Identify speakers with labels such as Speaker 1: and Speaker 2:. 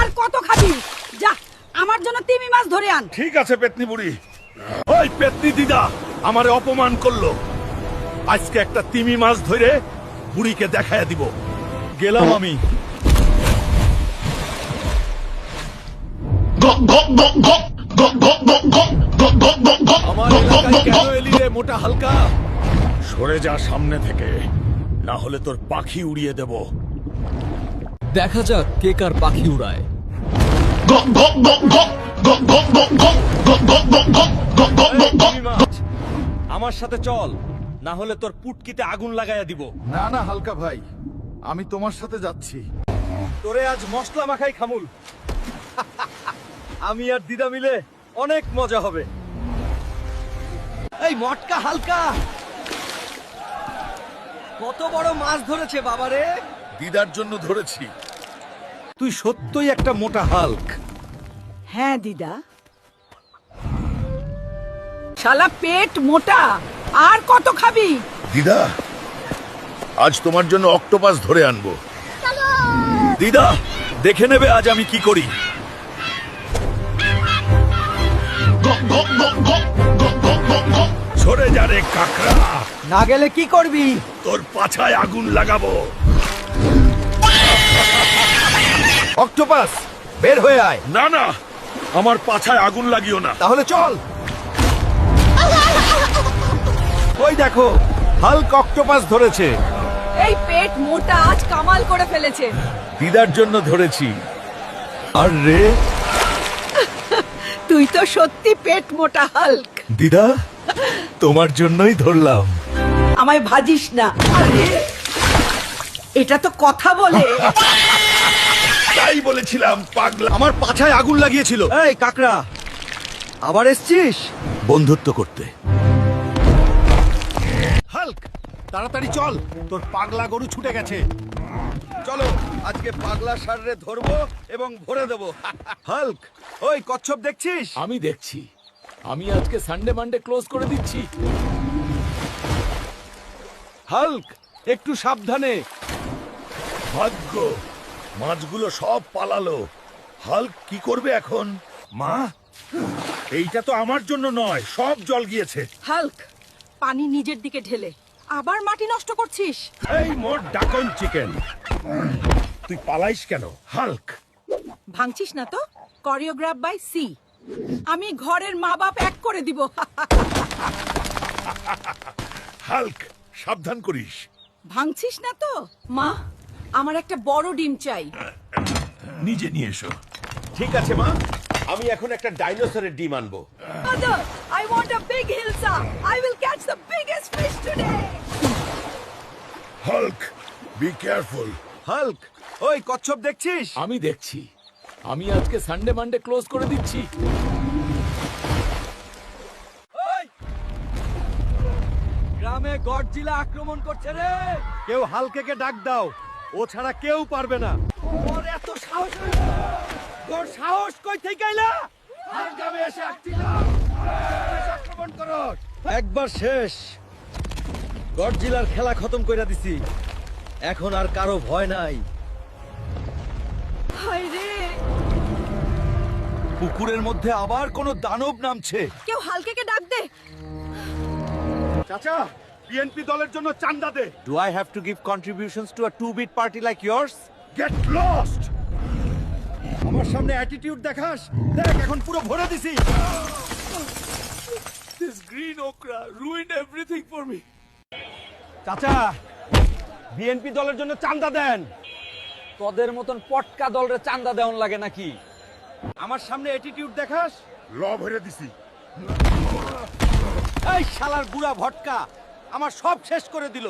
Speaker 1: আর কত খাবি? যা আমার জন্য তিমি মাছ ধরে আন।
Speaker 2: ঠিক আছে পেতনি বুড়ি। ওই পেতনি দিদা আমারে অপমান করলো, আজকে একটা তিমি মাছ ধরে বুড়িকে দেখায় দিব। গেলাম আমি। আমার এলাকায় কেন এলি রে মোটা হালকা? সরে যা সামনে থেকে, না হলে তোর পাখি উড়িয়ে দেব।
Speaker 3: দেখা যাক কে কার পাখি উড়ায়।
Speaker 2: আমার সাথে চল, না হলে তোর পুটকিতে আগুন লাগাইয়া দিব।
Speaker 4: না না হালকা ভাই, আমি তোমার সাথে যাচ্ছি।
Speaker 2: তোরে আজ মশলা মাখাই খামুল। আমি আর দিদা মিলে অনেক মজা হবে। এই মটকা হালকা, কত বড় মাছ ধরেছে বাবারে।
Speaker 4: দিদার জন্য ধরেছি।
Speaker 2: তুই সত্যই একটা মোটা হাল্ক।
Speaker 1: হ্যাঁ দিদা, শালা পেট মোটা। আর কত খাবি?
Speaker 4: দিদা, আজ তোমার জন্য অক্টোপাস ধরে আনবো।
Speaker 2: দিদা দেখে নেবে আজ আমি কি করি। সরে যা রে কাকড়া,
Speaker 3: না গেলে কি করবি?
Speaker 2: তোর পাছায় আগুন লাগাবো।
Speaker 3: অক্টোপাস বের হয়ে আয়।
Speaker 2: না না, আমার পাছায় আগুন লাগিও না।
Speaker 3: তাহলে চল। ওই দেখো, হাল্ক অক্টোপাস ধরেছে।
Speaker 1: এই পেট মোটা আজ কামাল করে ফেলেছে।
Speaker 2: দিদার জন্য ধরেছি।
Speaker 3: আর রে,
Speaker 1: তুই তো সত্যি পেট মোটা হাল্ক।
Speaker 2: দিদা তোমার জন্যই ধরলাম।
Speaker 1: আমায় ভাজিস না। আরে এটা তো কথা বলে।
Speaker 2: তাই বলেছিলাম পাগলা। আমার পাছায় আগুন লাগিয়েছিল।
Speaker 3: এই কাকড়া, আবার এসছিস?
Speaker 2: বন্ধুত্ব করতে। হাল্ক তাড়াতাড়ি চল, তোর পাগলা গরু ছুটে গেছে।
Speaker 3: চলো, আজকে পাগলা ষাঁড়রে ধরবো এবং ভরে দেবো। হাল্ক, ওই কচ্ছপ দেখছিস?
Speaker 5: আমি দেখছি। আমি আজকে সানডে মানডে ক্লোজ করে দিচ্ছি।
Speaker 3: হাল্ক, একটু সাবধানে।
Speaker 2: ভাগ্য, মাছগুলো সব পালালো। হাল্ক কি করবে এখন? মা, এইটা তো আমার জন্য নয়, সব জল গিয়েছে।
Speaker 1: হাল্ক, পানি নিজের দিকে ঢেলে আবার মাটি নষ্ট করছিস।
Speaker 2: এই মোট ডাকন চিকেন, তুই পালাইস কেন? হাল্ক
Speaker 1: ভাঙছিস না তো? Choreograph by C. আমি ঘরের মা বাপ এক করে দিব।
Speaker 2: হাল্ক সাবধান করিস।
Speaker 1: ভাঙছিস না তো? মা, আমার একটা বড় ডিম চাই।
Speaker 2: নিজে নিয়ে এসো।
Speaker 6: ঠিক আছে মা, আমি এখন একটা ডাইনোসরের ডিম আনবো।
Speaker 1: Mother, I want a big hilsa. I will catch the biggest fish today.
Speaker 2: Hulk be careful.
Speaker 3: Hulk, ওই কচ্ছপ দেখছিস?
Speaker 5: আমি দেখছি। আমি আজকে সানডে মানডে ক্লোজ করে দিচ্ছি।
Speaker 3: গ্রামে গডজিলা আক্রমণ করছে রে।
Speaker 2: কেউ হালকেকে ডাক দাও, ও ছাড়া কেউ পারবে না।
Speaker 3: ওর এত সাহস! তোর সাহস কই থেকে আইলা? আর গ্রামে এসে আক্রমণ করো। একবার শেষ, গডজিলার খেলা খতম কইরা দিছি। এখন আর কারো ভয় নাই।
Speaker 1: হায় রে,
Speaker 3: পুকুরের মধ্যে আবার কোনো দানব নামছে।
Speaker 1: কেউ হালকেকে ডাক দে।
Speaker 2: চাচা, বিএনপি দলের জন্য চান্দা দে।
Speaker 6: Do I have to give contributions to a two-bit party like yours?
Speaker 2: Get lost.
Speaker 3: আমার সামনে অ্যাটিটিউড দেখাস? দেখ এখন পুরো ভরে দিছি।
Speaker 5: This green okra ruined everything for me.
Speaker 3: চাচা, বিএনপি দলের জন্য চান্দা দেন।
Speaker 5: তোদের মতন পটকা দলরে চান্দা দেওয়ান লাগে নাকি?
Speaker 3: আমার সামনে অ্যাটিটিউড দেখাস?
Speaker 2: ল ভরে দিছি।
Speaker 3: এই শালার বুড়া ভটকা আমার সব শেষ করে দিল।